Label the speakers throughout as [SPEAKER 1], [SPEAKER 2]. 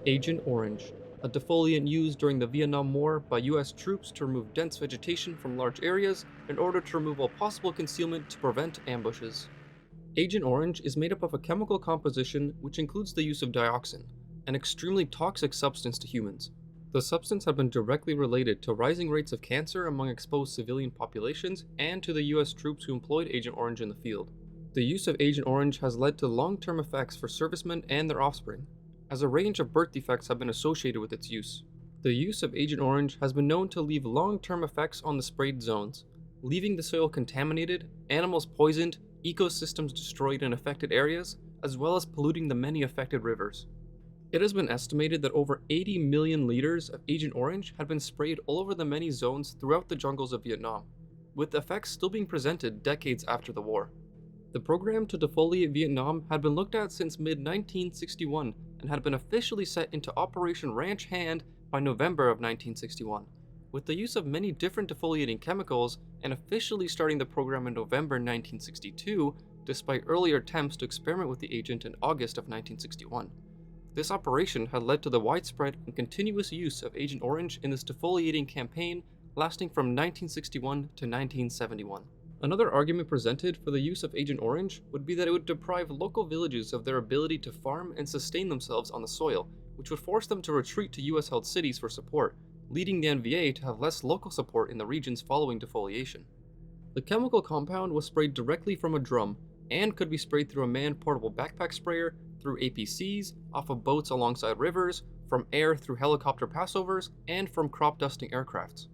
[SPEAKER 1] Agent Orange, a defoliant used during the Vietnam War by US troops to remove dense vegetation from large areas in order to remove all possible concealment to prevent ambushes. Agent Orange is made up of a chemical composition which includes the use of dioxin, an extremely toxic substance to humans. The substance had been directly related to rising rates of cancer among exposed civilian populations and to the US troops who employed Agent Orange in the field. The use of Agent Orange has led to long-term effects for servicemen and their offspring, as a range of birth defects have been associated with its use. The use of Agent Orange has been known to leave long-term effects on the sprayed zones, leaving the soil contaminated, animals poisoned, ecosystems destroyed in affected areas, as well as polluting the many affected rivers. It has been estimated that over 80 million liters of Agent Orange had been sprayed all over the many zones throughout the jungles of Vietnam, with effects still being presented decades after the war. The program to defoliate Vietnam had been looked at since mid-1961 and had been officially set into Operation Ranch Hand by November of 1961, with the use of many different defoliating chemicals and officially starting the program in November 1962, despite earlier attempts to experiment with the agent in August of 1961. This operation had led to the widespread and continuous use of Agent Orange in this defoliating campaign lasting from 1961 to 1971. Another argument presented for the use of Agent Orange would be that it would deprive local villages of their ability to farm and sustain themselves on the soil, which would force them to retreat to US-held cities for support, leading the NVA to have less local support in the regions following defoliation. The chemical compound was sprayed directly from a drum and could be sprayed through a manned portable backpack sprayer, through APCs, off of boats alongside rivers, from air through helicopter passovers, and from crop dusting aircrafts.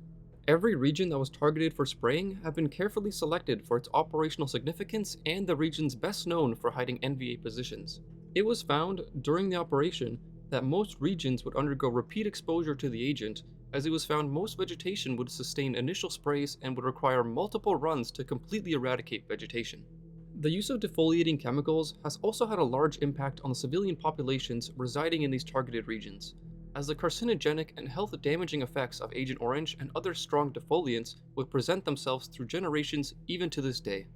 [SPEAKER 1] Every region that was targeted for spraying had been carefully selected for its operational significance and the regions best known for hiding NVA positions. It was found during the operation that most regions would undergo repeat exposure to the agent, as it was found most vegetation would sustain initial sprays and would require multiple runs to completely eradicate vegetation. The use of defoliating chemicals has also had a large impact on the civilian populations residing in these targeted regions, as the carcinogenic and health-damaging effects of Agent Orange and other strong defoliants would present themselves through generations even to this day.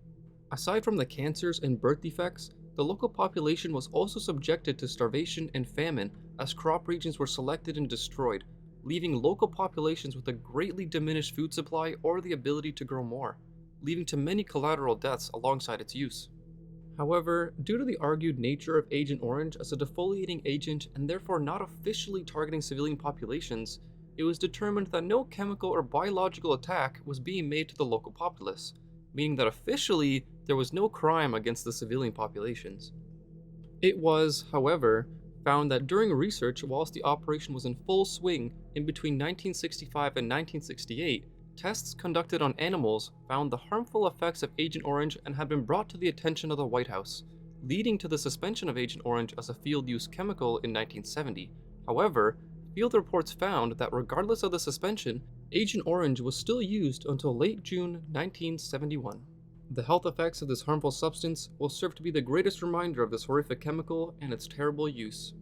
[SPEAKER 1] Aside from the cancers and birth defects, the local population was also subjected to starvation and famine as crop regions were selected and destroyed, leaving local populations with a greatly diminished food supply or the ability to grow more, leading to many collateral deaths alongside its use. However, due to the argued nature of Agent Orange as a defoliating agent and therefore not officially targeting civilian populations, it was determined that no chemical or biological attack was being made to the local populace, meaning that officially there was no crime against the civilian populations. It was, however, found that during research whilst the operation was in full swing in between 1965 and 1968, tests conducted on animals found the harmful effects of Agent Orange and had been brought to the attention of the White House, leading to the suspension of Agent Orange as a field-use chemical in 1970. However, field reports found that regardless of the suspension, Agent Orange was still used until late June 1971. The health effects of this harmful substance will serve to be the greatest reminder of this horrific chemical and its terrible use.